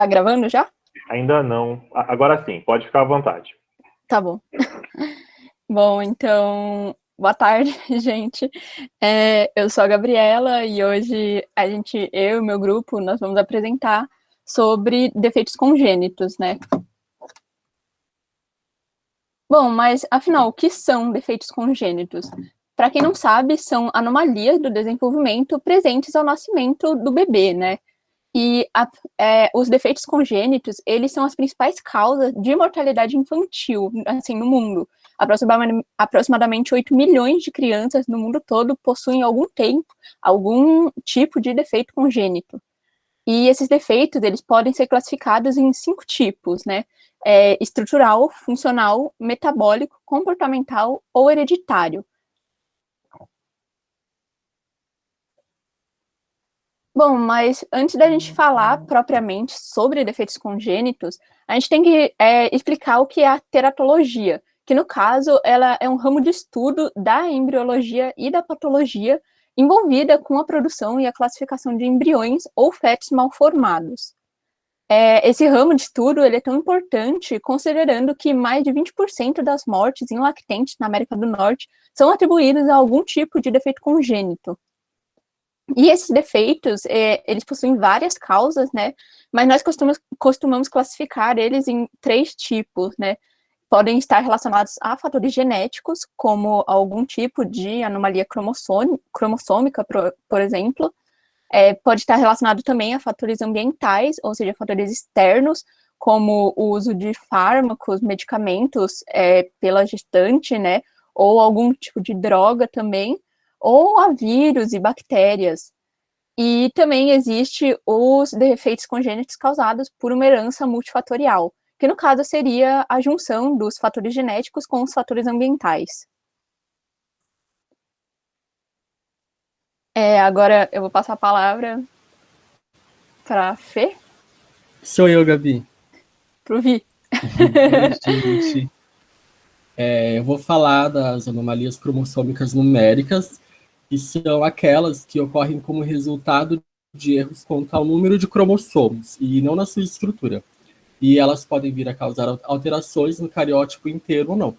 Tá gravando já? Ainda não. Agora sim, pode ficar à vontade. Tá bom. Bom, então, boa tarde, gente. Eu sou a Gabriela e hoje eu e meu grupo, nós vamos apresentar sobre defeitos congênitos, né? Bom, mas afinal, o que são defeitos congênitos? Para quem não sabe, são anomalias do desenvolvimento presentes ao nascimento do bebê, né? E os defeitos congênitos, eles são as principais causas de mortalidade infantil, assim, no mundo. Aproximadamente 8 milhões de crianças no mundo todo possuem algum tipo de defeito congênito. E esses defeitos, eles podem ser classificados em 5 tipos, né? Estrutural, funcional, metabólico, comportamental ou hereditário. Bom, mas antes da gente falar propriamente sobre defeitos congênitos, a gente tem que explicar o que é a teratologia, que no caso ela é um ramo de estudo da embriologia e da patologia envolvida com a produção e a classificação de embriões ou fetos mal formados. Esse ramo de estudo ele é tão importante considerando que mais de 20% das mortes em lactentes na América do Norte são atribuídas a algum tipo de defeito congênito. E esses defeitos, eles possuem várias causas, né? Mas nós costumamos classificar eles em 3 tipos, né? Podem estar relacionados a fatores genéticos, como algum tipo de anomalia cromossômica, por exemplo. Pode estar relacionado também a fatores ambientais, ou seja, fatores externos, como o uso de fármacos, medicamentos pela gestante, né? Ou algum tipo de droga também, ou a vírus e bactérias. E também existe os defeitos congênitos causados por uma herança multifatorial, que no caso seria a junção dos fatores genéticos com os fatores ambientais. Agora eu vou passar a palavra para a Fê. Sou eu, Gabi. Para o Vi. Oi, gente. Eu vou falar das anomalias cromossômicas numéricas, que são aquelas que ocorrem como resultado de erros quanto ao número de cromossomos, e não na sua estrutura. E elas podem vir a causar alterações no cariótipo inteiro ou não.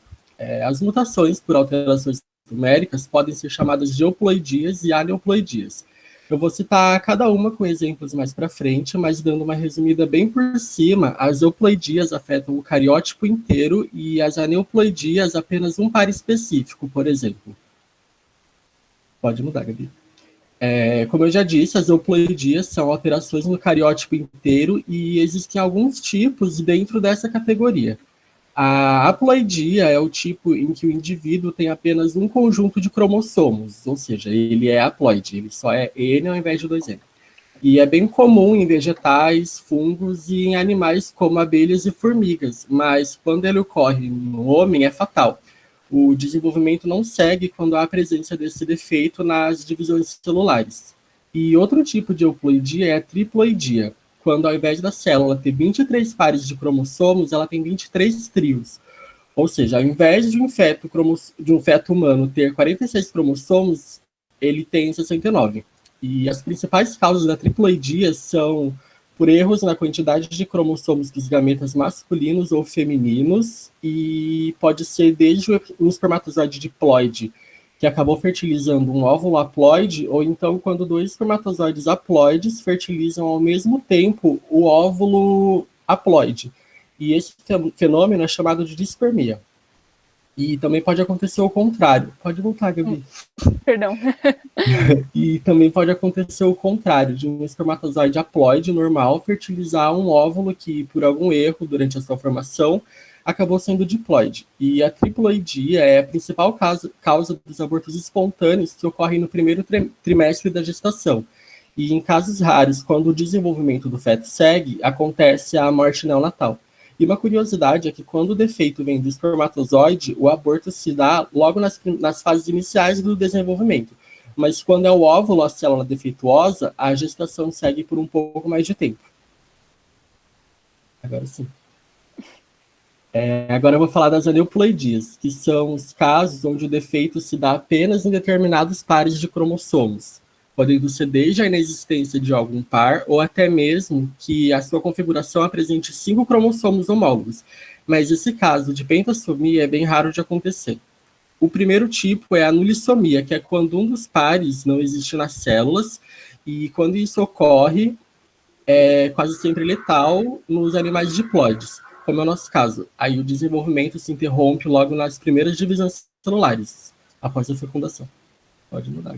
As mutações por alterações numéricas podem ser chamadas de euploidias e aneuploidias. Eu vou citar cada uma com exemplos mais para frente, mas dando uma resumida bem por cima, as euploidias afetam o cariótipo inteiro e as aneuploidias apenas um par específico, por exemplo. Pode mudar, Gabi. Como eu já disse, as euploidias são alterações no cariótipo inteiro e existem alguns tipos dentro dessa categoria. A haploidia é o tipo em que o indivíduo tem apenas um conjunto de cromossomos, ou seja, ele é haploide, ele só é N ao invés de 2N. E é bem comum em vegetais, fungos e em animais como abelhas e formigas, mas quando ele ocorre no homem é fatal. O desenvolvimento não segue quando há a presença desse defeito nas divisões celulares. E outro tipo de euploidia é a triploidia, quando ao invés da célula ter 23 pares de cromossomos, ela tem 23 trios. Ou seja, ao invés de um feto humano ter 46 cromossomos, ele tem 69. E as principais causas da triploidia são por erros na quantidade de cromossomos dos gametas masculinos ou femininos, e pode ser desde um espermatozoide diploide, que acabou fertilizando um óvulo haploide, ou então quando 2 espermatozoides haploides fertilizam ao mesmo tempo o óvulo haploide. E esse fenômeno é chamado de dispermia. E também pode acontecer o contrário. Pode voltar, Gabi. Perdão. E também pode acontecer o contrário, de um espermatozoide haploide normal fertilizar um óvulo que, por algum erro durante a sua formação, acabou sendo diploide. E a triploidia é a principal causa dos abortos espontâneos que ocorrem no primeiro trimestre da gestação. E em casos raros, quando o desenvolvimento do feto segue, acontece a morte neonatal. E uma curiosidade é que quando o defeito vem do espermatozoide, o aborto se dá logo nas fases iniciais do desenvolvimento. Mas quando é o óvulo, a célula defeituosa, a gestação segue por um pouco mais de tempo. Agora sim. Agora eu vou falar das aneuploidias, que são os casos onde o defeito se dá apenas em determinados pares de cromossomos. podendo ser desde a inexistência de algum par, ou até mesmo que a sua configuração apresente 5 cromossomos homólogos. Mas esse caso de pentassomia é bem raro de acontecer. O primeiro tipo é a nulissomia, que é quando um dos pares não existe nas células, e quando isso ocorre, é quase sempre letal nos animais diploides, como é o nosso caso. Aí o desenvolvimento se interrompe logo nas primeiras divisões celulares, após a fecundação. Pode mudar.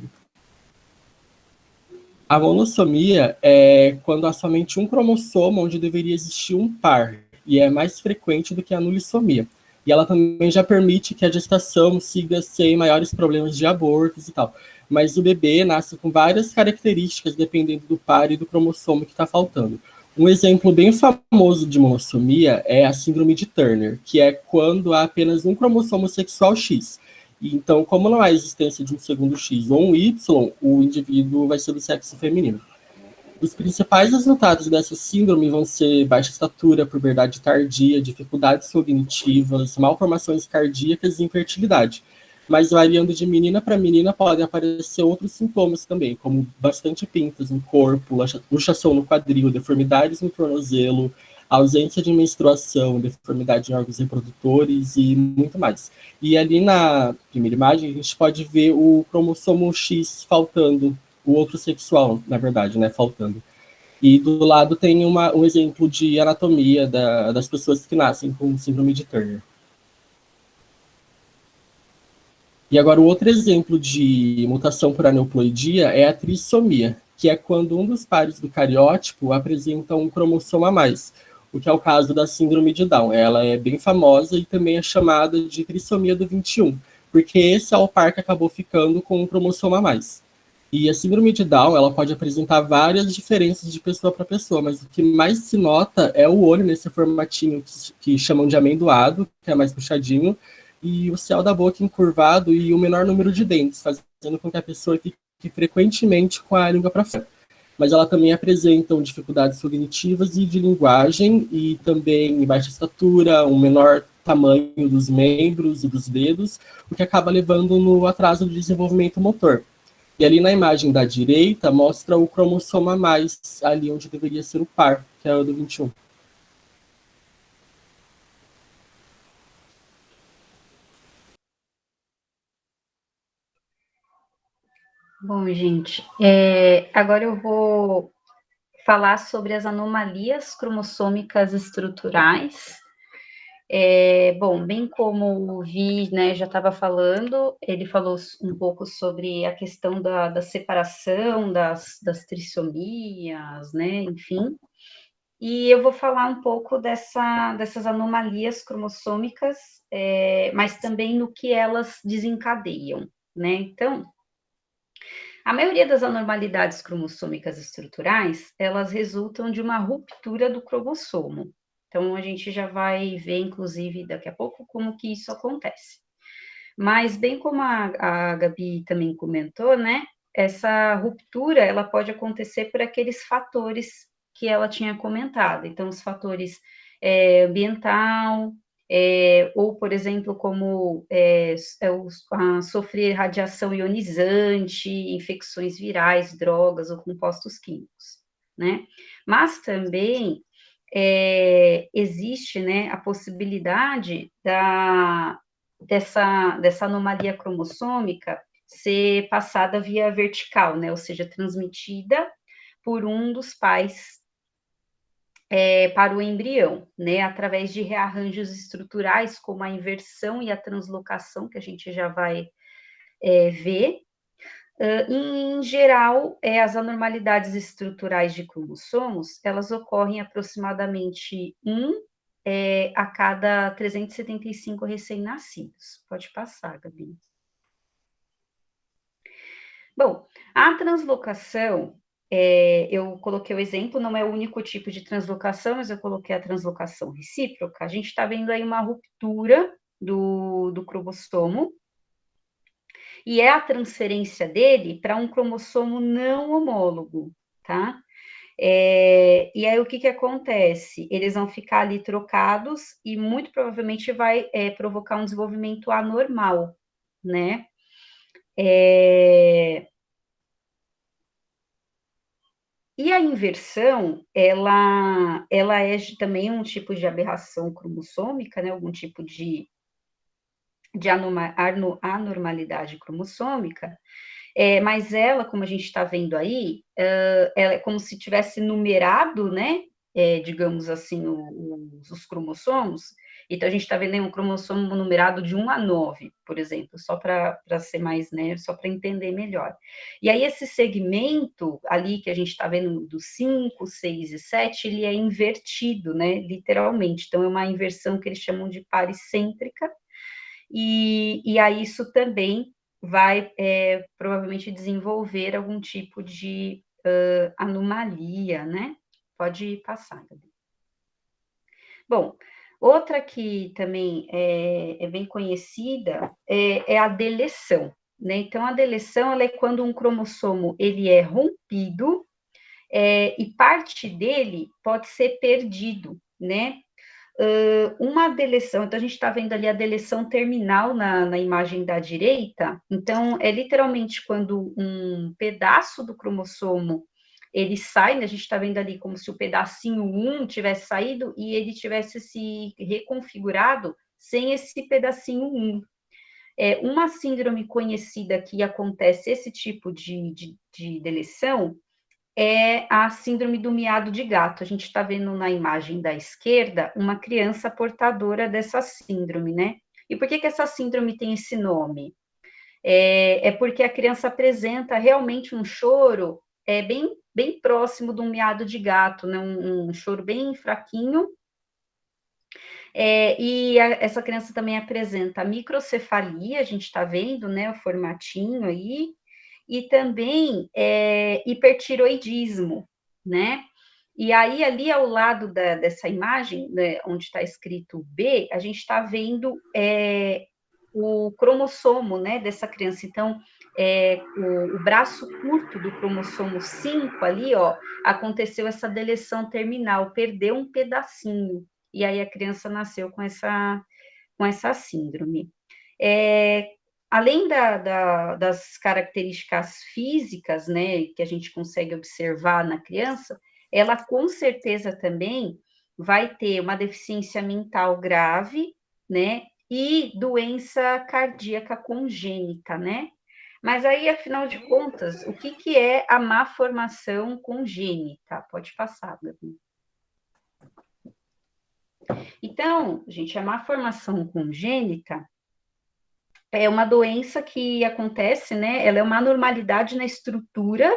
A monossomia é quando há somente um cromossomo onde deveria existir um par, e é mais frequente do que a nulissomia. E ela também já permite que a gestação siga sem maiores problemas de abortos e tal. Mas o bebê nasce com várias características dependendo do par e do cromossomo que está faltando. Um exemplo bem famoso de monossomia é a síndrome de Turner, que é quando há apenas um cromossomo sexual X. Então, como não há existência de um segundo X ou um Y, o indivíduo vai ser do sexo feminino. Os principais resultados dessa síndrome vão ser baixa estatura, puberdade tardia, dificuldades cognitivas, malformações cardíacas e infertilidade. Mas variando de menina para menina podem aparecer outros sintomas também, como bastante pintas no corpo, luxação no quadril, deformidades no tornozelo, ausência de menstruação, deformidade em órgãos reprodutores e muito mais. E ali na primeira imagem a gente pode ver o cromossomo X faltando, o outro sexual, na verdade, né, faltando. E do lado tem um exemplo de anatomia das pessoas que nascem com síndrome de Turner. E agora o outro exemplo de mutação por aneuploidia é a trissomia, que é quando um dos pares do cariótipo apresenta um cromossomo a mais, o que é o caso da síndrome de Down. Ela é bem famosa e também é chamada de trissomia do 21, porque esse é o par que acabou ficando com um cromossomo a mais. E a síndrome de Down, ela pode apresentar várias diferenças de pessoa para pessoa, mas o que mais se nota é o olho nesse formatinho que chamam de amendoado, que é mais puxadinho, e o céu da boca encurvado e o menor número de dentes, fazendo com que a pessoa fique frequentemente com a língua para fora. Mas ela também apresenta dificuldades cognitivas e de linguagem, e também baixa estatura, um menor tamanho dos membros e dos dedos, o que acaba levando no atraso do desenvolvimento motor. E ali na imagem da direita mostra o cromossomo a mais, ali onde deveria ser o par, que é o do 21. Bom, gente, agora eu vou falar sobre as anomalias cromossômicas estruturais. Bom, bem como o Vi, né, já estava falando, ele falou um pouco sobre a questão da separação das trissomias, né, enfim. E eu vou falar um pouco dessas anomalias cromossômicas, mas também no que elas desencadeiam, né? Então, a maioria das anormalidades cromossômicas estruturais, elas resultam de uma ruptura do cromossomo. Então, a gente já vai ver, inclusive, daqui a pouco, como que isso acontece. Mas, bem como a Gabi também comentou, né? Essa ruptura, ela pode acontecer por aqueles fatores que ela tinha comentado. Então, os fatores ambiental, ou, por exemplo, como sofrer radiação ionizante, infecções virais, drogas ou compostos químicos, né? Mas também existe, né, a possibilidade dessa anomalia cromossômica ser passada via vertical, né, ou seja, transmitida por um dos pais para o embrião, né, através de rearranjos estruturais, como a inversão e a translocação, que a gente já vai ver. Em geral, as anormalidades estruturais de cromossomos, elas ocorrem aproximadamente a cada 375 recém-nascidos. Pode passar, Gabi. Bom, a translocação, eu coloquei o exemplo, não é o único tipo de translocação, mas eu coloquei a translocação recíproca. A gente está vendo aí uma ruptura do cromossomo, e é a transferência dele para um cromossomo não homólogo, tá? E aí o que acontece? Eles vão ficar ali trocados e muito provavelmente vai provocar um desenvolvimento anormal, né? E a inversão, ela é também um tipo de aberração cromossômica, né? Algum tipo de anormalidade cromossômica, mas ela, como a gente está vendo aí, ela é como se tivesse numerado, né? Digamos assim, os cromossomos. Então, a gente está vendo aí um cromossomo numerado de 1 a 9, por exemplo, só para ser mais, né? Só para entender melhor. E aí, esse segmento ali que a gente está vendo do 5, 6 e 7, ele é invertido, né? Literalmente. Então, é uma inversão que eles chamam de paricêntrica, e aí isso também vai provavelmente desenvolver algum tipo de anomalia, né? Pode passar, Gabi. Bom, outra que também é bem conhecida é a deleção, né? Então, a deleção ela é quando um cromossomo ele é rompido e parte dele pode ser perdido, né? Uma deleção, então a gente está vendo ali a deleção terminal na imagem da direita, então é literalmente quando um pedaço do cromossomo ele sai, né, a gente está vendo ali como se o pedacinho 1 tivesse saído e ele tivesse se reconfigurado sem esse pedacinho 1. Uma síndrome conhecida que acontece esse tipo de deleção é a síndrome do miado de gato. A gente está vendo na imagem da esquerda uma criança portadora dessa síndrome, né? E por que essa síndrome tem esse nome? Porque a criança apresenta realmente um choro bem próximo de um miado de gato, né? Um choro bem fraquinho. Essa criança também apresenta microcefalia, a gente está vendo, né? O formatinho aí, e também hipertiroidismo, né? E aí, ali ao lado dessa imagem, né, onde está escrito B, a gente está vendo o cromossomo, né, dessa criança. Então, o braço curto do cromossomo 5 ali, ó, aconteceu essa deleção terminal, perdeu um pedacinho, e aí a criança nasceu com essa síndrome. Além das características físicas, né, que a gente consegue observar na criança, ela com certeza também vai ter uma deficiência mental grave, né, e doença cardíaca congênita, né? Mas aí, afinal de contas, o que é a má formação congênita? Pode passar, Gabi. Então, gente, a má formação congênita é uma doença que acontece, né? Ela é uma anormalidade na estrutura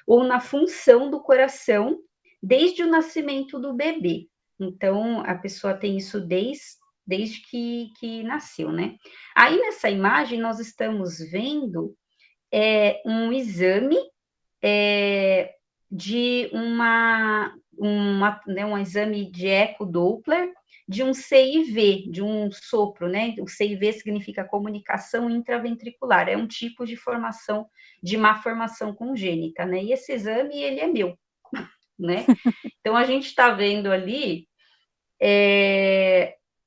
ou na função do coração desde o nascimento do bebê. Então, a pessoa tem isso desde que nasceu, né? Aí, nessa imagem, nós estamos vendo um exame de né, um exame de eco-Doppler de um CIV, de um sopro, né? O CIV significa comunicação intraventricular, é um tipo de formação, de má formação congênita, né? E esse exame, ele é meu, né? Então, a gente está vendo ali,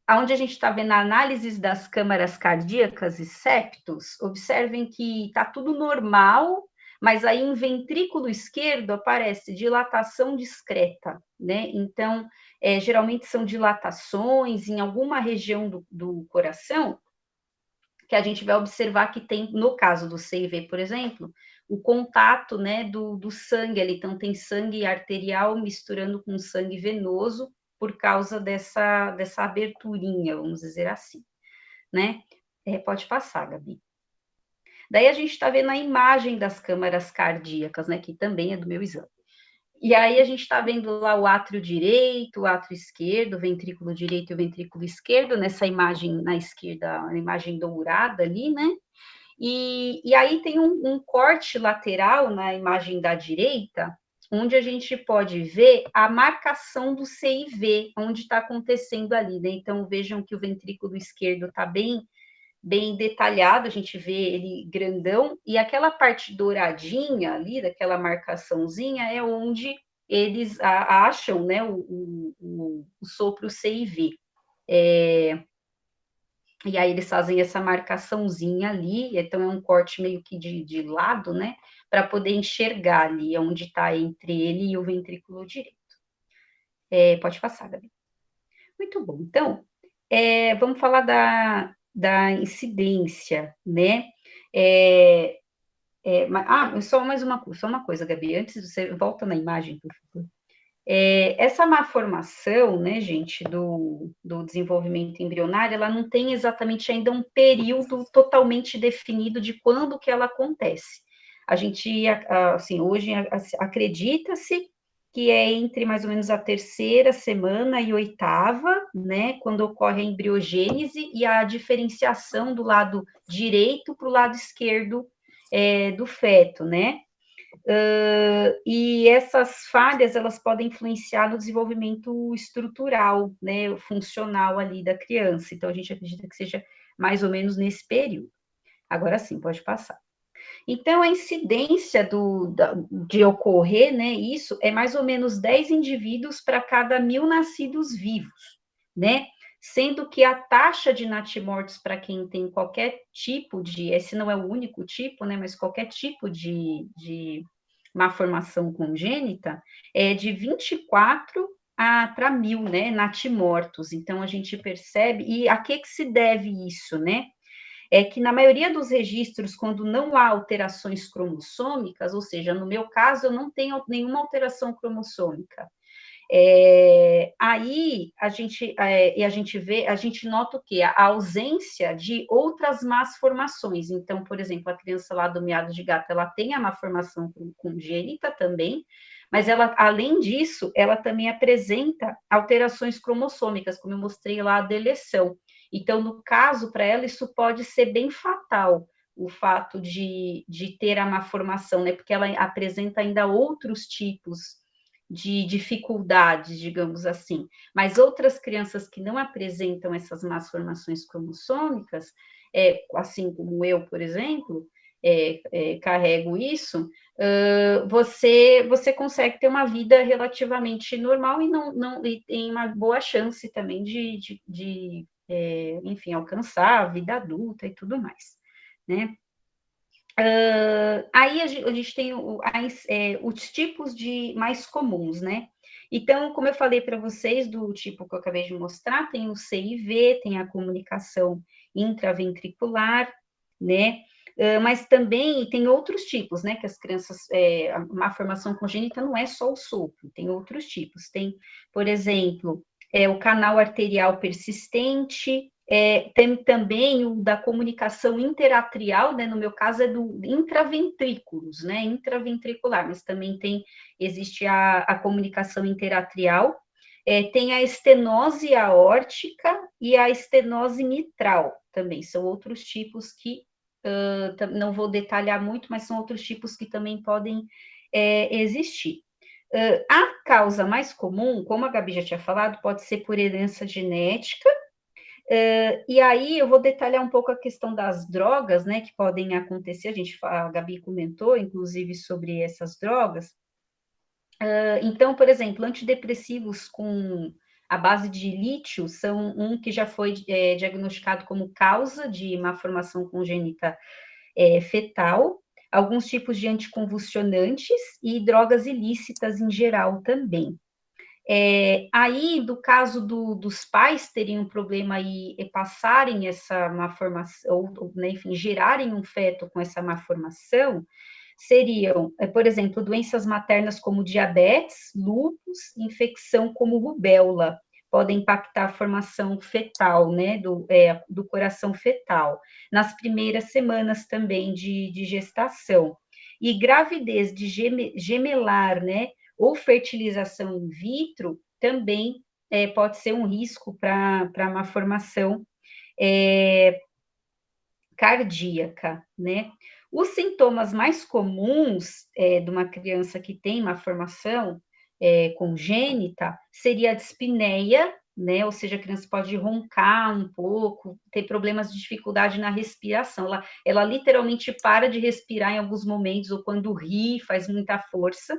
onde a gente está vendo análises das câmaras cardíacas e septos, observem que está tudo normal, mas aí em ventrículo esquerdo aparece dilatação discreta, né? Então, geralmente são dilatações em alguma região do coração, que a gente vai observar que tem, no caso do CIV, por exemplo, o contato, né, do sangue ali, então tem sangue arterial misturando com sangue venoso por causa dessa aberturinha, vamos dizer assim, né? Pode passar, Gabi. Daí a gente está vendo a imagem das câmaras cardíacas, né, que também é do meu exame. E aí a gente está vendo lá o átrio direito, o átrio esquerdo, o ventrículo direito e o ventrículo esquerdo, nessa imagem na esquerda, a imagem dourada ali, né? E aí tem um corte lateral na imagem da direita, onde a gente pode ver a marcação do CIV, onde está acontecendo ali, né? Então vejam que o ventrículo esquerdo está bem detalhado, a gente vê ele grandão, e aquela parte douradinha ali, daquela marcaçãozinha, é onde eles acham, né, o sopro CIV. e aí eles fazem essa marcaçãozinha ali, então é um corte meio que de lado, né, para poder enxergar ali onde está entre ele e o ventrículo direito. Pode passar, Gabi. Muito bom. Então, vamos falar da incidência, né? Só uma coisa, Gabi, antes de você volta na imagem, por favor. Essa malformação, né, gente, do desenvolvimento embrionário, ela não tem exatamente ainda um período totalmente definido de quando que ela acontece. A gente, assim, hoje acredita-se que é entre mais ou menos a 3ª semana e 8ª, né, quando ocorre a embriogênese e a diferenciação do lado direito para o lado esquerdo do feto, né? E essas falhas, elas podem influenciar no desenvolvimento estrutural, né, funcional ali da criança. Então, a gente acredita que seja mais ou menos nesse período. Agora sim, pode passar. Então, a incidência de ocorrer, né, isso é mais ou menos 10 indivíduos para cada 1.000 nascidos vivos, né? Sendo que a taxa de natimortos para quem tem qualquer tipo esse não é o único tipo, né, mas qualquer tipo de malformação congênita, é de 24 para 1.000, né, natimortos. Então, a gente percebe, e a que se deve isso, né? É que na maioria dos registros, quando não há alterações cromossômicas, ou seja, no meu caso, eu não tenho nenhuma alteração cromossômica. Aí a gente nota o quê? A ausência de outras más formações. Então, por exemplo, a criança lá do miado de gato, ela tem a malformação congênita também, mas ela, além disso, ela também apresenta alterações cromossômicas, como eu mostrei lá a deleção. Então, no caso, para ela, isso pode ser bem fatal, o fato de ter a malformação, né? Porque ela apresenta ainda outros tipos de dificuldades, digamos assim. Mas outras crianças que não apresentam essas malformações cromossômicas, assim como eu, por exemplo, carrego isso, você consegue ter uma vida relativamente normal e tem uma boa chance também de enfim, alcançar a vida adulta e tudo mais, né? Aí a gente tem os tipos mais comuns, né? Então, como eu falei para vocês, do tipo que eu acabei de mostrar, tem o CIV, tem a comunicação intraventricular, né? Mas também tem outros tipos, né? Que as crianças, a malformação congênita não é só o sopro, tem outros tipos. Tem, por exemplo, o canal arterial persistente, tem também o da comunicação interatrial, né? No meu caso é do intraventrículos, né? Intraventricular, mas também existe a comunicação interatrial, tem a estenose aórtica e a estenose mitral também, são outros tipos que não vou detalhar muito, mas são outros tipos que também podem existir. A causa mais comum, como a Gabi já tinha falado, pode ser por herança genética, e aí eu vou detalhar um pouco a questão das drogas, né, que podem acontecer, a Gabi comentou, inclusive, sobre essas drogas. Então, por exemplo, antidepressivos com a base de lítio são um que já foi diagnosticado como causa de malformação congênita fetal, alguns tipos de anticonvulsionantes e drogas ilícitas em geral também. Aí, do caso dos pais terem um problema e passarem essa malformação, ou, né, enfim, gerarem um feto com essa malformação, seriam, por exemplo, doenças maternas como diabetes, lúpus, infecção como rubéola, podem impactar a formação fetal, né, do coração fetal, nas primeiras semanas também de gestação. E gravidez gemelar, né, ou fertilização in vitro, também pode ser um risco para uma formação cardíaca, né? Os sintomas mais comuns de uma criança que tem uma formação congênita seria a dispneia, né? Ou seja, a criança pode roncar um pouco, ter problemas de dificuldade na respiração. Ela literalmente para de respirar em alguns momentos, ou quando ri, faz muita força.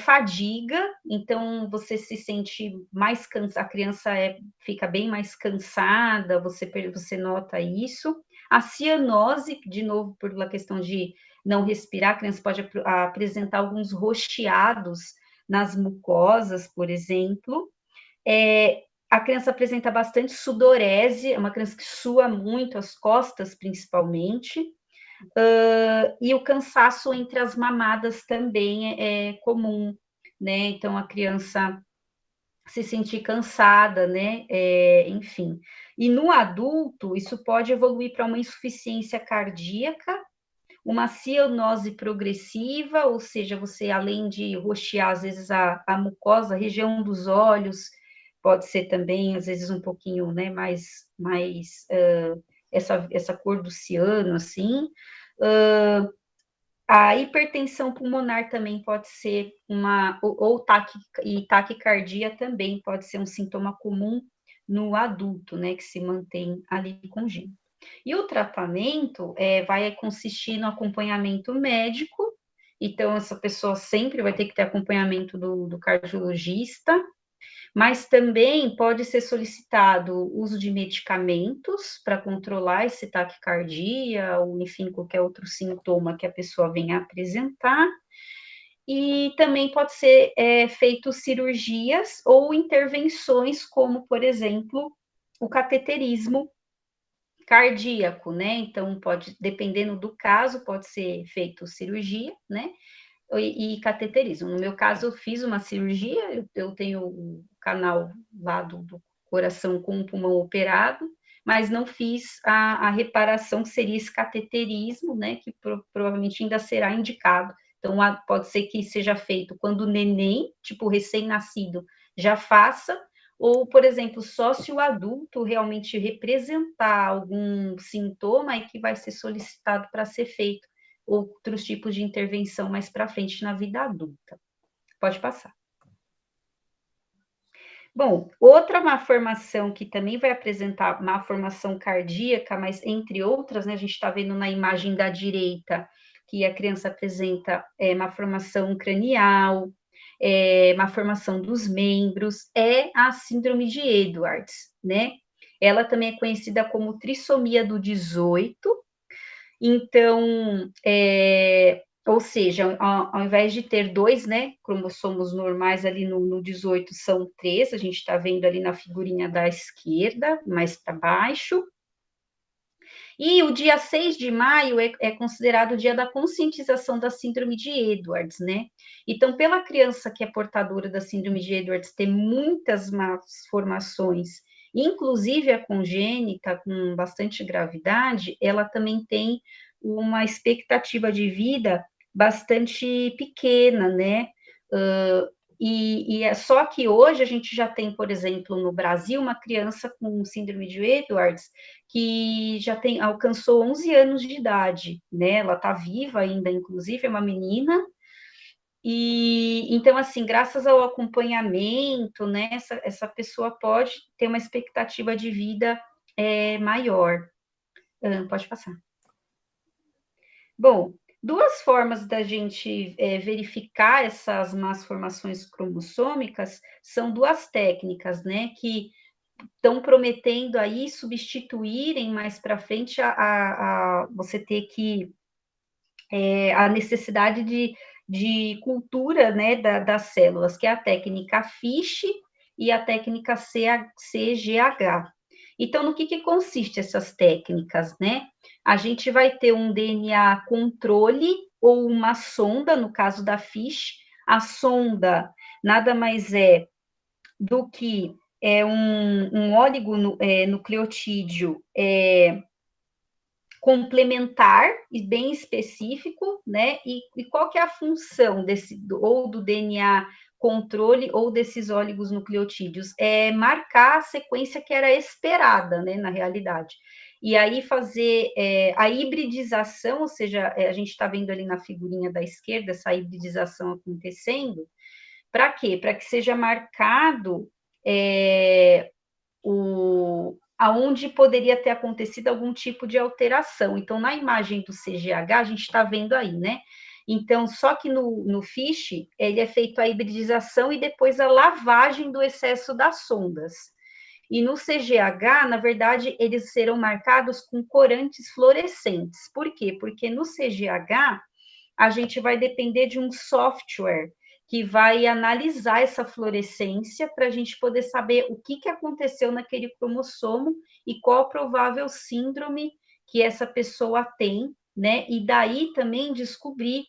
Fadiga, então você se sente mais cansada, a criança fica bem mais cansada, você nota isso. A cianose, de novo, por uma questão de não respirar, a criança pode apresentar alguns roxeados nas mucosas, por exemplo. A criança apresenta bastante sudorese, é uma criança que sua muito, as costas principalmente. E o cansaço entre as mamadas também é comum, né? Então, a criança se sentir cansada, né? Enfim. E no adulto, isso pode evoluir para uma insuficiência cardíaca, uma cianose progressiva, ou seja, você, além de roxear, às vezes, a mucosa, a região dos olhos, pode ser também, às vezes, um pouquinho, né, mais essa cor do ciano, assim. A hipertensão pulmonar também pode ser ou taquicardia também pode ser um sintoma comum no adulto, né, que se mantém ali congênito. E o tratamento vai consistir no acompanhamento médico, então essa pessoa sempre vai ter que ter acompanhamento do cardiologista, mas também pode ser solicitado o uso de medicamentos para controlar esse taquicardia, ou enfim, qualquer outro sintoma que a pessoa venha apresentar. E também pode ser feito cirurgias ou intervenções, como, por exemplo, o cateterismo cardíaco, né? Então, dependendo do caso, pode ser feito cirurgia, né? E cateterismo. No meu caso, eu fiz uma cirurgia, eu tenho o canal lá do coração com o pulmão operado, mas não fiz a reparação, que seria esse cateterismo, né, que provavelmente ainda será indicado. Então, pode ser que seja feito quando o neném, tipo recém-nascido, já faça, ou, por exemplo, só se o adulto realmente representar algum sintoma, é que vai ser solicitado para ser feito outros tipos de intervenção mais para frente na vida adulta. Pode passar. Bom, outra malformação que também vai apresentar malformação cardíaca, mas entre outras, né, a gente está vendo na imagem da direita que a criança apresenta malformação cranial, malformação dos membros, é a síndrome de Edwards, né? Ela também é conhecida como trissomia do 18, então, ou seja, ao invés de ter 2, né, cromossomos normais ali no 18, são 3, a gente está vendo ali na figurinha da esquerda, mais para baixo. E o dia 6 de maio é considerado o dia da conscientização da síndrome de Edwards, né? Então, pela criança que é portadora da síndrome de Edwards ter muitas malformações, inclusive a congênita, com bastante gravidade, ela também tem uma expectativa de vida bastante pequena, né? Só que hoje a gente já tem, por exemplo, no Brasil, uma criança com síndrome de Edwards que já alcançou 11 anos de idade, né? Ela está viva ainda, inclusive, é uma menina. E então, assim, graças ao acompanhamento, né, essa pessoa pode ter uma expectativa de vida maior. Pode passar. Bom, duas formas da gente verificar essas más formações cromossômicas são duas técnicas, né, que estão prometendo aí substituírem mais para frente a você ter que a necessidade de cultura, né, das células, que é a técnica FISH e a técnica CGH. Então, no que consiste essas técnicas, né? A gente vai ter um DNA controle ou uma sonda, no caso da FISH. A sonda nada mais é do que um oligonucleotídeo complementar e bem específico, né? E qual que é a função ou do DNA controle ou desses oligonucleotídeos? É marcar a sequência que era esperada, né, na realidade. E aí fazer a hibridização, ou seja, a gente está vendo ali na figurinha da esquerda essa hibridização acontecendo. Para quê? Para que seja marcado aonde poderia ter acontecido algum tipo de alteração. Então, na imagem do CGH, a gente está vendo aí, né? Então, só que no FISH, ele é feito a hibridização e depois a lavagem do excesso das sondas. E no CGH, na verdade, eles serão marcados com corantes fluorescentes. Por quê? Porque no CGH, a gente vai depender de um software que vai analisar essa fluorescência para a gente poder saber o que aconteceu naquele cromossomo e qual a provável síndrome que essa pessoa tem, né? E daí também descobrir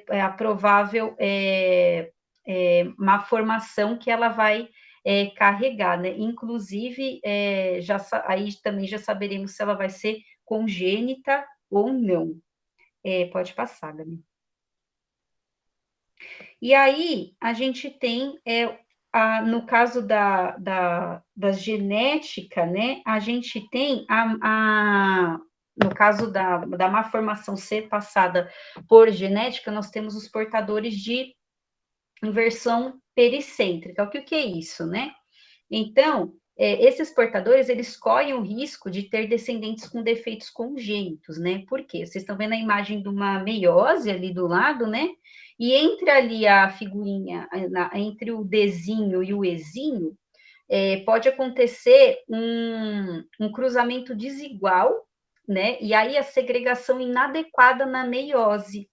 a provável malformação que ela vai carregar, né? Inclusive, aí também já saberemos se ela vai ser congênita ou não. Pode passar, Gabi. E aí, a gente tem, no caso da genética, né, a gente tem, no caso da malformação ser passada por genética, nós temos os portadores de inversão pericêntrica. O que é isso, né? Então, esses portadores, eles correm o risco de ter descendentes com defeitos congênitos, né? Por quê? Vocês estão vendo a imagem de uma meiose ali do lado, né? E entre ali a figurinha, entre o Dzinho e o Ezinho, pode acontecer um cruzamento desigual, né? E aí a segregação inadequada na meiose.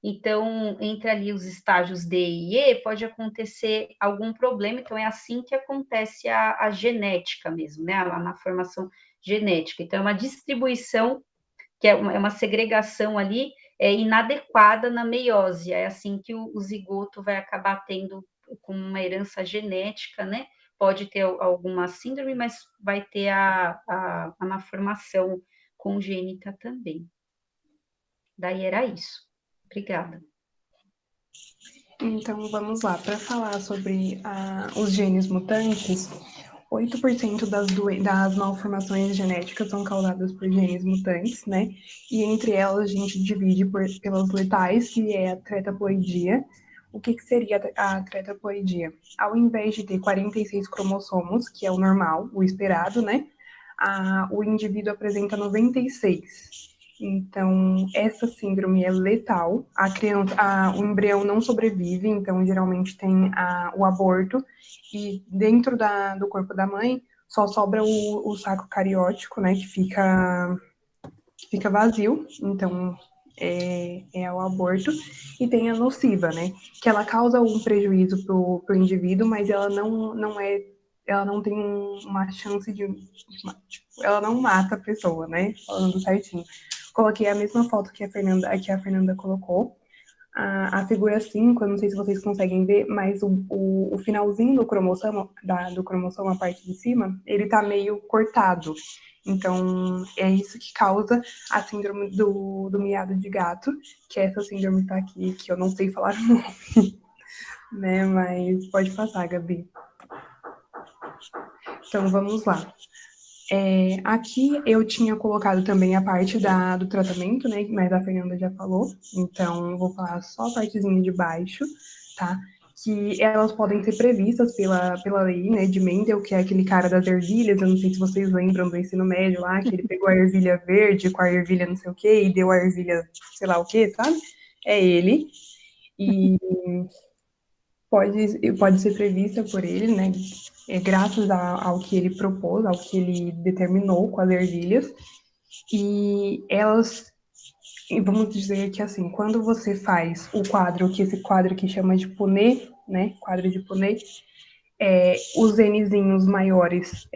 Então, entre ali os estágios D e E, pode acontecer algum problema. Então, é assim que acontece a genética mesmo, né? Na formação genética. Então, é uma distribuição, que é uma segregação ali inadequada na meiose. É assim que o zigoto vai acabar tendo com uma herança genética, né? Pode ter alguma síndrome, mas vai ter a malformação congênita também. Daí era isso. Obrigada. Então, vamos lá. Para falar sobre os genes mutantes, 8% das malformações genéticas são causadas por genes mutantes, né? E entre elas a gente divide pelas letais, que é a tetraploidia. O que seria a tetraploidia? Ao invés de ter 46 cromossomos, que é o normal, o esperado, né? O indivíduo apresenta 96. Então, essa síndrome é letal. O embrião não sobrevive, então geralmente tem o aborto, e dentro do corpo da mãe só sobra o saco cariótico, né, que fica vazio, então é o aborto. E tem a nociva, né, que ela causa um prejuízo pro indivíduo, mas ela não tem uma chance ela não mata a pessoa, né, falando certinho. Coloquei a mesma foto que a Fernanda colocou. A figura 5, eu não sei se vocês conseguem ver, mas o finalzinho do cromossomo, a parte de cima, ele tá meio cortado. Então, é isso que causa a síndrome do miado de gato, que é essa síndrome que tá aqui, que eu não sei falar o nome, né? Mas pode passar, Gabi. Então, vamos lá. Aqui eu tinha colocado também a parte do tratamento, né? Mas a Fernanda já falou. Então, eu vou falar só a partezinha de baixo, tá? Que elas podem ser previstas pela lei, né, de Mendel, que é aquele cara das ervilhas. Eu não sei se vocês lembram do ensino médio lá, que ele pegou a ervilha verde com a ervilha não sei o quê e deu a ervilha sei lá o quê, sabe? É ele. E pode ser prevista por ele, né? Graças ao que ele propôs, ao que ele determinou com as ervilhas. E elas, vamos dizer que assim, quando você faz o quadro, que esse quadro que chama de Punnett, né? Quadro de Punnett, os Nzinhos maiores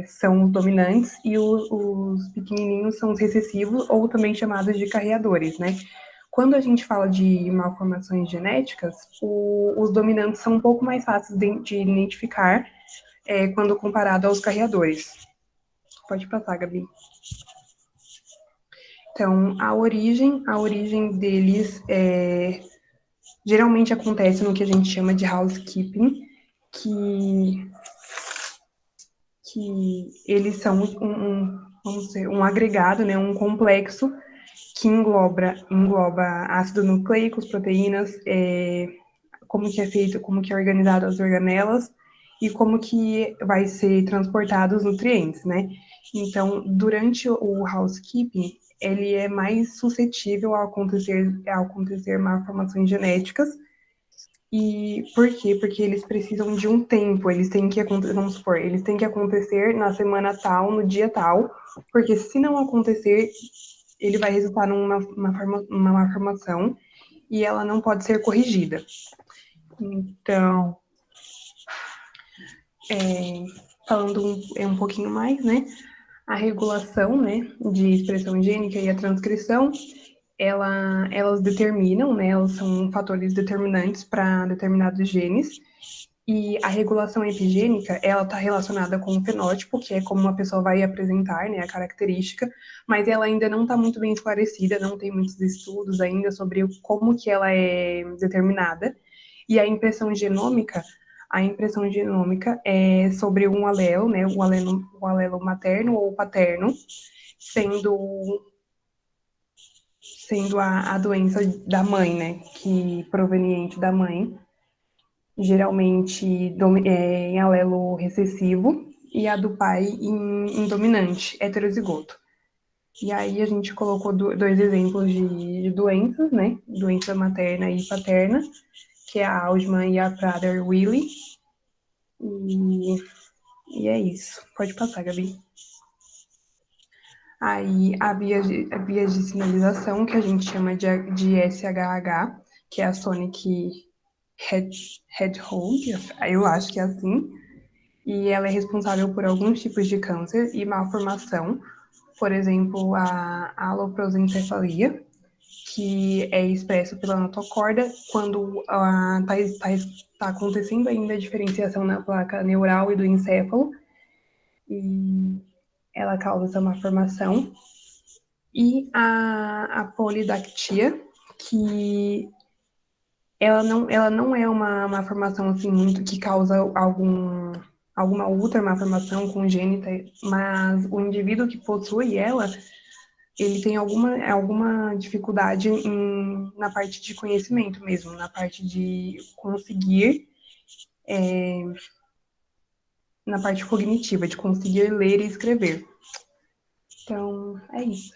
são os dominantes e os pequenininhos são os recessivos, ou também chamados de carreadores, né? Quando a gente fala de malformações genéticas, os dominantes são um pouco mais fáceis de identificar quando comparado aos carreadores. Pode passar, Gabi. Então, a origem deles geralmente acontece no que a gente chama de housekeeping, que eles são um agregado, né, um complexo que engloba ácido nucleico, proteínas, como que é feito, como que é organizado as organelas e como que vai ser transportado os nutrientes, né? Então, durante o housekeeping, ele é mais suscetível a acontecer malformações genéticas. E por quê? Porque eles precisam de um tempo, eles têm que acontecer, vamos supor, eles têm que acontecer na semana tal, no dia tal, porque se não acontecer, ele vai resultar numa malformação e ela não pode ser corrigida. Então, falando um pouquinho mais, né? A regulação, né, de expressão gênica e a transcrição, elas determinam, né, elas são fatores determinantes para determinados genes, e a regulação epigênica, ela está relacionada com o fenótipo, que é como uma pessoa vai apresentar, né, a característica, mas ela ainda não está muito bem esclarecida, não tem muitos estudos ainda sobre como que ela é determinada. E a impressão genômica é sobre um alelo, né, o alelo materno ou paterno, sendo a doença da mãe, né, que proveniente da mãe, geralmente em alelo recessivo, e a do pai em dominante, heterozigoto. E aí a gente colocou dois exemplos de doenças, né, doença materna e paterna, que é a Algman e a Prader-Willi. E é isso. Pode passar, Gabi. Aí a via de sinalização, que a gente chama de SHH, que é a Sonic Hedgehog, eu acho que é assim, e ela é responsável por alguns tipos de câncer e malformação, por exemplo, a aloprosencefalia, que é expresso pela notocorda quando está acontecendo ainda a diferenciação na placa neural e do encéfalo, e ela causa essa malformação. E a polidactia, que ela não é uma malformação assim muito que causa alguma outra malformação congênita, mas o indivíduo que possui ela, ele tem alguma dificuldade na parte de conhecimento mesmo, na parte de conseguir, na parte cognitiva, de conseguir ler e escrever. Então, é isso.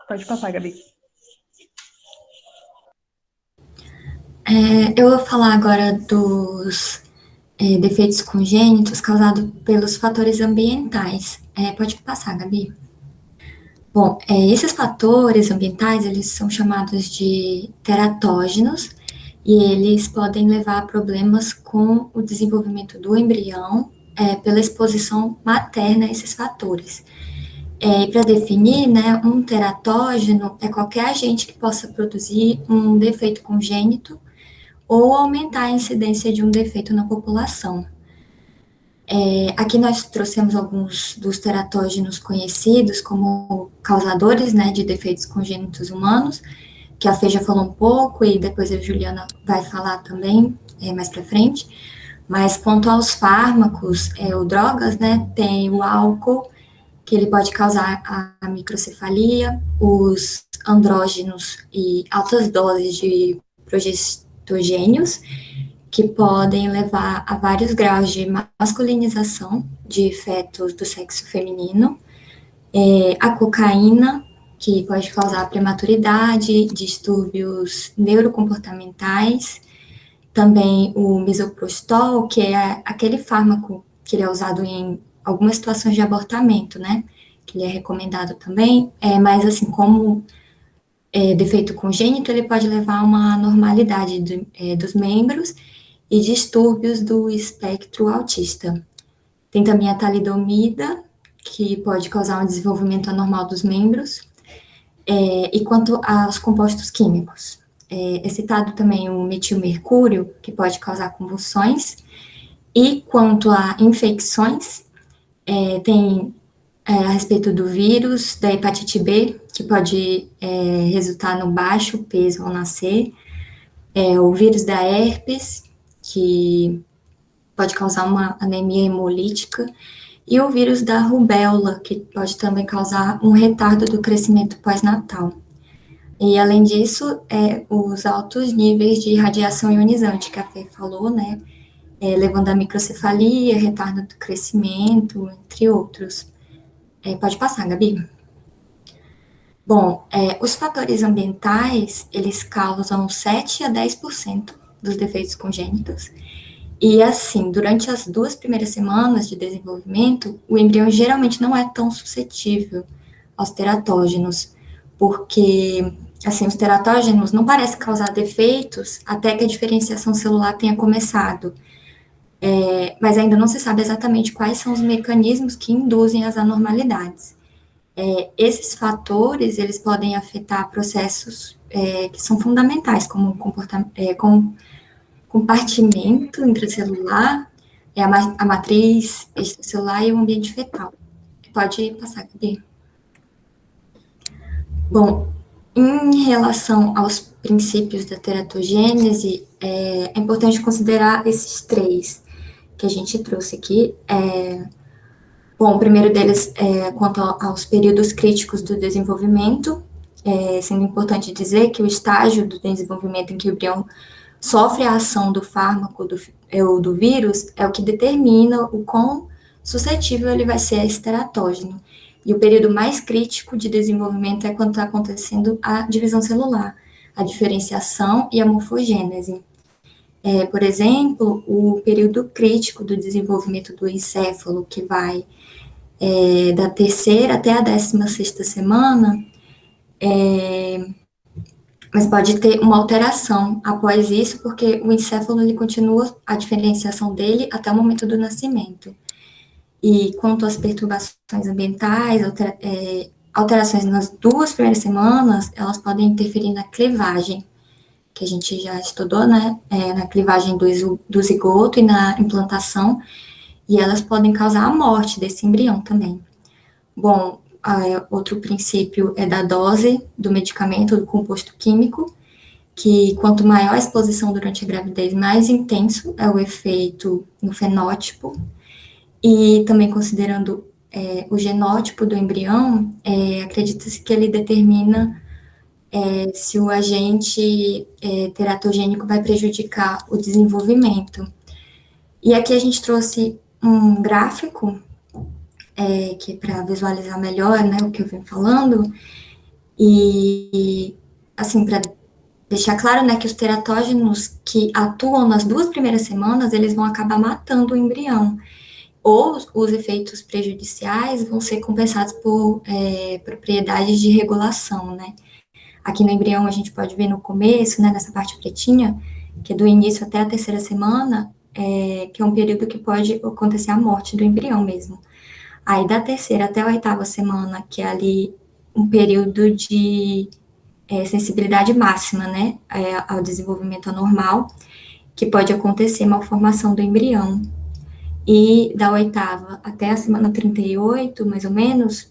Pode passar, Gabi. Eu vou falar agora dos defeitos congênitos causados pelos fatores ambientais. Pode passar, Gabi. Bom, esses fatores ambientais, eles são chamados de teratógenos e eles podem levar a problemas com o desenvolvimento do embrião pela exposição materna a esses fatores. E para definir, né, um teratógeno é qualquer agente que possa produzir um defeito congênito ou aumentar a incidência de um defeito na população. Aqui nós trouxemos alguns dos teratógenos conhecidos como causadores, né, de defeitos congênitos humanos, que a Fê já falou um pouco e depois a Juliana vai falar também mais para frente. Mas quanto aos fármacos ou drogas, né, tem o álcool, que ele pode causar a microcefalia, os andrógenos e altas doses de progestogênios, que podem levar a vários graus de masculinização de fetos do sexo feminino, a cocaína, que pode causar prematuridade, distúrbios neurocomportamentais, também o misoprostol, que é aquele fármaco que ele é usado em algumas situações de abortamento, né, que ele é recomendado também, mas assim, como defeito congênito, ele pode levar a uma normalidade dos membros e distúrbios do espectro autista. Tem também a talidomida, que pode causar um desenvolvimento anormal dos membros. E quanto aos compostos químicos, é citado também o metilmercúrio, que pode causar convulsões. E quanto a infecções, tem a respeito do vírus, da hepatite B, que pode resultar no baixo peso ao nascer, o vírus da herpes, que pode causar uma anemia hemolítica, e o vírus da rubéola, que pode também causar um retardo do crescimento pós-natal. E, além disso, os altos níveis de radiação ionizante, que a Fê falou, né, levando a microcefalia, retardo do crescimento, entre outros. Pode passar, Gabi. Bom, os fatores ambientais, eles causam 7 a 10% dos defeitos congênitos. E assim, durante as 2 primeiras semanas de desenvolvimento, o embrião geralmente não é tão suscetível aos teratógenos, porque assim, os teratógenos não parecem causar defeitos até que a diferenciação celular tenha começado. Mas ainda não se sabe exatamente quais são os mecanismos que induzem as anormalidades. Esses fatores, eles podem afetar processos que são fundamentais, como compartimento intracelular, a matriz extracelular e o ambiente fetal. Pode passar, Gabi. Bom, em relação aos princípios da teratogênese, é importante considerar esses três que a gente trouxe aqui. Bom, o primeiro deles é quanto aos períodos críticos do desenvolvimento, sendo importante dizer que o estágio do desenvolvimento em que o embrião sofre a ação do fármaco ou do vírus é o que determina o quão suscetível ele vai ser a esse teratógeno. E o período mais crítico de desenvolvimento é quando está acontecendo a divisão celular, a diferenciação e a morfogênese. Por exemplo, o período crítico do desenvolvimento do encéfalo, que vai da 3ª até a 16ª semana, mas pode ter uma alteração após isso, porque o encéfalo ele continua a diferenciação dele até o momento do nascimento. E quanto às perturbações ambientais, alterações nas 2 primeiras semanas, elas podem interferir na clivagem, que a gente já estudou, né? Na clivagem do zigoto e na implantação, e elas podem causar a morte desse embrião também. Bom, outro princípio é da dose do medicamento, do composto químico, que quanto maior a exposição durante a gravidez, mais intenso é o efeito no fenótipo, e também considerando o genótipo do embrião, acredita-se que ele determina se o agente teratogênico vai prejudicar o desenvolvimento. E aqui a gente trouxe um gráfico, que é para visualizar melhor, né, o que eu venho falando, e assim, para deixar claro, né, que os teratógenos que atuam nas 2 primeiras semanas, eles vão acabar matando o embrião, ou os efeitos prejudiciais vão ser compensados por propriedades de regulação, né. Aqui no embrião a gente pode ver no começo, né, nessa parte pretinha, que é do início até a 3ª semana, que é um período que pode acontecer a morte do embrião mesmo. Aí da 3ª até a 8ª semana, que é ali um período de sensibilidade máxima, né, ao desenvolvimento anormal, que pode acontecer malformação do embrião. E da 8ª até a semana 38, mais ou menos,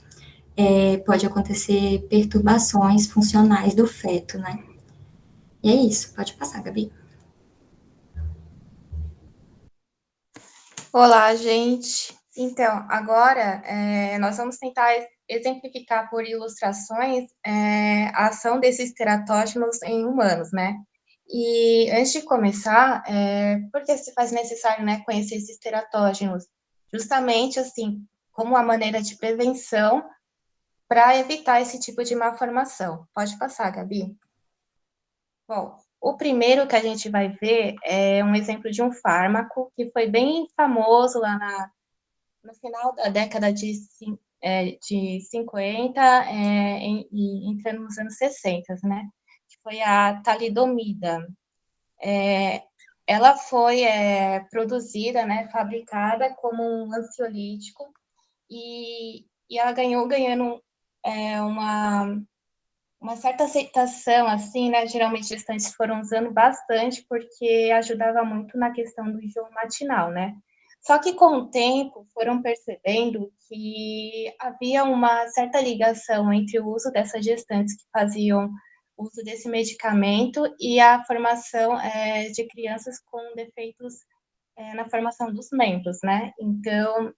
pode acontecer perturbações funcionais do feto, né. E é isso, pode passar, Gabi. Olá, gente. Então, agora nós vamos tentar exemplificar por ilustrações a ação desses teratógenos em humanos, né? E antes de começar, por que se faz necessário, né, conhecer esses teratógenos? Justamente, assim, como uma maneira de prevenção para evitar esse tipo de malformação. Pode passar, Gabi. Bom, o primeiro que a gente vai ver é um exemplo de um fármaco que foi bem famoso lá no final da década de 50 e entrando nos anos 60, né? Que foi a talidomida. Ela foi produzida, né, fabricada como um ansiolítico e ela ganhando uma certa aceitação, assim, né? Geralmente gestantes foram usando bastante porque ajudava muito na questão do enjoo matinal, né? Só que com o tempo foram percebendo que havia uma certa ligação entre o uso dessas gestantes que faziam uso desse medicamento e a formação de crianças com defeitos na formação dos membros, né? Então,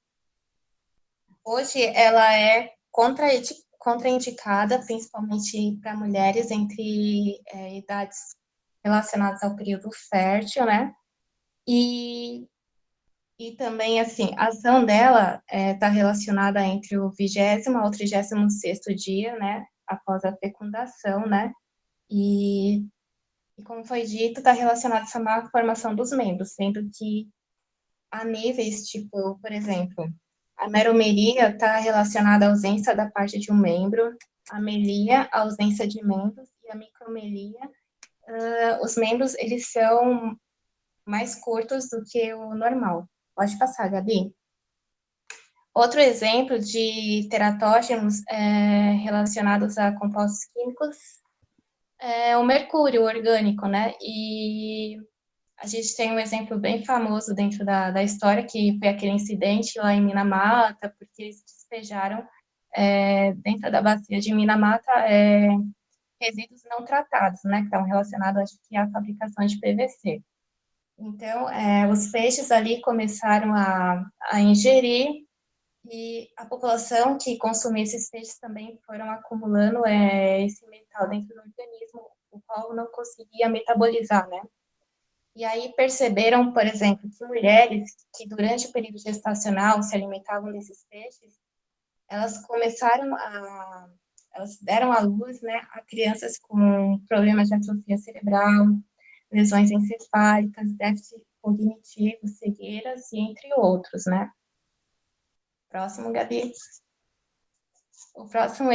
hoje ela é contraindicada, principalmente para mulheres entre idades relacionadas ao período fértil, né? E também, assim, a ação dela está relacionada entre o 20º ao 36º dia, né? após a fecundação, né? E como foi dito, está relacionado a essa má formação dos membros, sendo que há níveis, tipo, por exemplo, a meromelia está relacionada à ausência da parte de um membro, a melia, a ausência de membros, e a micromelia, os membros, eles são mais curtos do que o normal. Pode passar, Gabi. Outro exemplo de teratógenos relacionados a compostos químicos é o mercúrio orgânico, né? E a gente tem um exemplo bem famoso dentro da história, que foi aquele incidente lá em Minamata, porque eles despejaram dentro da bacia de Minamata resíduos não tratados, né? Que estavam relacionados, acho que, à fabricação de PVC. Então, os peixes ali começaram a ingerir, e a população que consumia esses peixes também foram acumulando esse metal dentro do organismo, o qual não conseguia metabolizar, né? E aí perceberam, por exemplo, que mulheres que durante o período gestacional se alimentavam desses peixes, elas deram à luz, né, a crianças com problemas de atrofia cerebral, lesões encefálicas, déficit cognitivo, cegueiras e entre outros, né? Próximo, Gabi. O próximo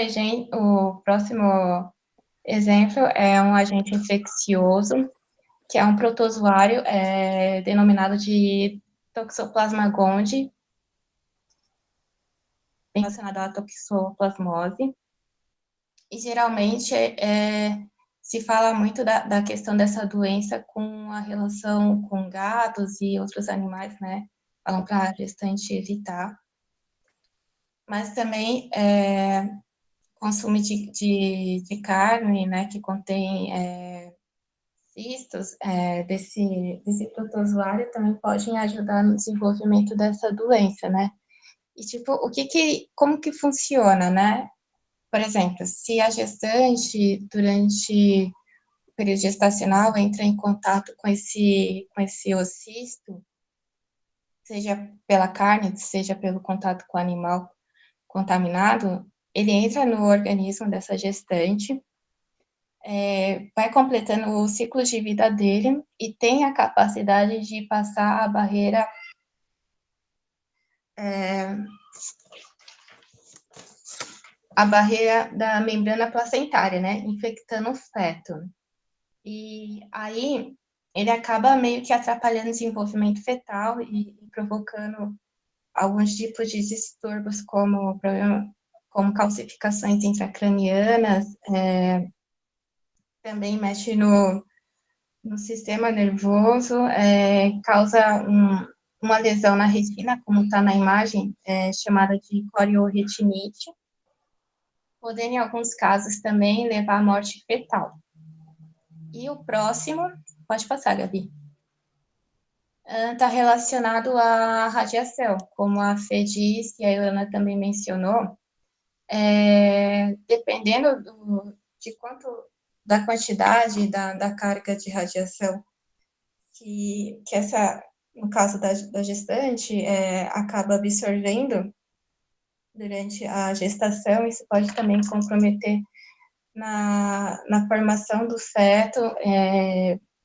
exemplo é um agente infeccioso, que é um protozoário denominado de Toxoplasma gondii, relacionado à toxoplasmose. E geralmente se fala muito da questão dessa doença com a relação com gatos e outros animais, né? Falam para a gestante evitar. Mas também consumo de carne, né, que contém cistos desse protozoário também podem ajudar no desenvolvimento dessa doença, né? E, tipo, como que funciona, né? Por exemplo, se a gestante, durante o período gestacional, entra em contato com esse oocisto, seja pela carne, seja pelo contato com o animal contaminado, ele entra no organismo dessa gestante, vai completando o ciclo de vida dele e tem a capacidade de passar a barreira da membrana placentária, né, infectando o feto. E aí ele acaba meio que atrapalhando o desenvolvimento fetal e provocando alguns tipos de distúrbios, como calcificações intracranianas, também mexe no sistema nervoso, causa uma lesão na retina, como está na imagem, chamada de corioretinite, podendo, em alguns casos, também levar à morte fetal. E o próximo, pode passar, Gabi. Está relacionado à radiação, como a Fê disse e a Ilana também mencionou, dependendo da quantidade da carga de radiação que no caso da gestante, acaba absorvendo durante a gestação, isso pode também comprometer na formação do feto,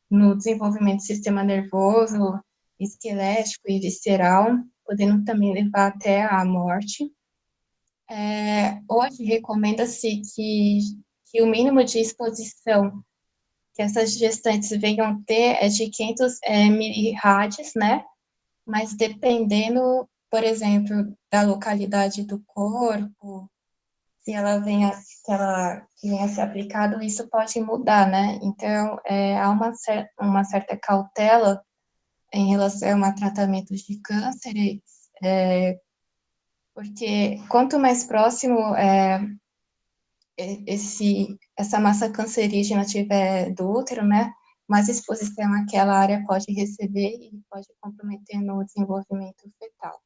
no desenvolvimento do sistema nervoso, esquelético e visceral, podendo também levar até à morte. Hoje recomenda-se que o mínimo de exposição que essas gestantes venham ter é de 500 milirrads, né? Mas dependendo, por exemplo, da localidade do corpo, se ela venha a ser aplicado, isso pode mudar, né? Então, há uma certa cautela em relação a tratamentos de cânceres, porque quanto mais próximo essa massa cancerígena tiver do útero, né, mais exposição aquela área pode receber e pode comprometer no desenvolvimento fetal.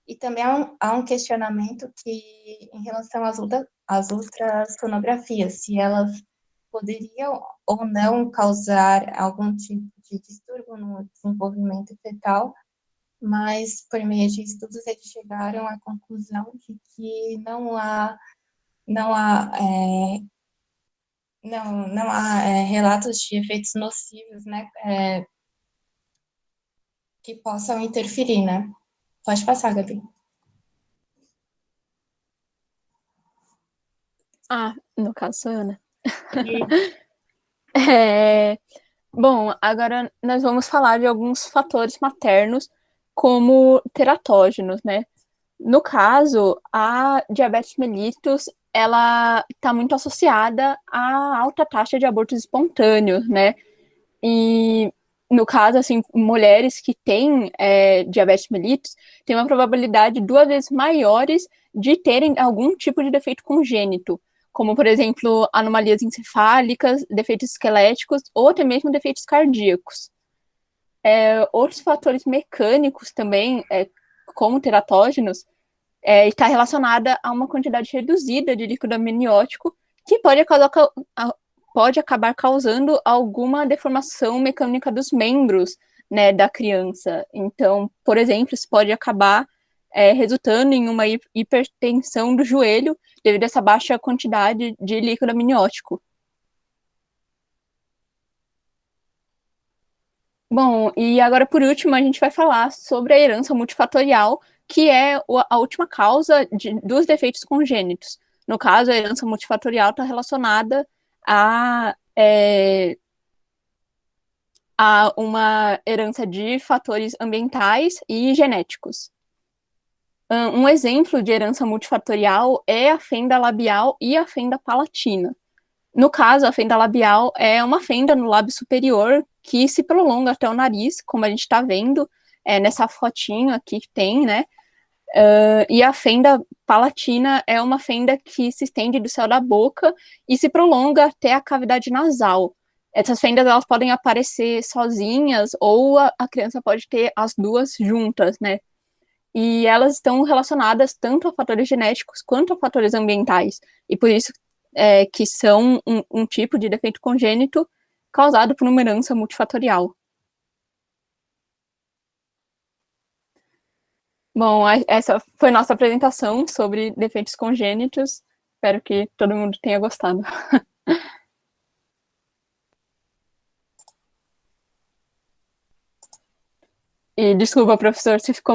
E também há um questionamento em relação às ultrassonografias, se elas poderiam ou não causar algum tipo de distúrbio no desenvolvimento fetal, mas por meio de estudos eles chegaram à conclusão de que não há não há, não há relatos de efeitos nocivos, né, que possam interferir, né? Pode passar, Gabi. Ah, no caso sou eu, né? É, bom, agora nós vamos falar de alguns fatores maternos como teratógenos, né? No caso, a diabetes mellitus, ela está muito associada à alta taxa de abortos espontâneos, né? E no caso, assim, mulheres que têm diabetes mellitus têm uma probabilidade 2 vezes maiores de terem algum tipo de defeito congênito, como, por exemplo, anomalias encefálicas, defeitos esqueléticos ou até mesmo defeitos cardíacos. Outros fatores mecânicos também, como teratógenos, está relacionada a uma quantidade reduzida de líquido amniótico que pode acabar causando alguma deformação mecânica dos membros, né, da criança. Então, por exemplo, isso pode acabar resultando em uma hipertensão do joelho devido a essa baixa quantidade de líquido amniótico. Bom, e agora por último a gente vai falar sobre a herança multifatorial, que é a última causa dos defeitos congênitos. No caso, a herança multifatorial está relacionada a uma herança de fatores ambientais e genéticos. Um exemplo de herança multifatorial é a fenda labial e a fenda palatina. No caso, a fenda labial é uma fenda no lábio superior que se prolonga até o nariz, como a gente está vendo nessa fotinho aqui que tem, né? E a fenda palatina é uma fenda que se estende do céu da boca e se prolonga até a cavidade nasal. Essas fendas elas podem aparecer sozinhas ou a criança pode ter as duas juntas, né? E elas estão relacionadas tanto a fatores genéticos quanto a fatores ambientais. E por isso que são um tipo de defeito congênito causado por uma herança multifatorial. Bom, essa foi nossa apresentação sobre defeitos congênitos. Espero que todo mundo tenha gostado. E desculpa, professor, se ficou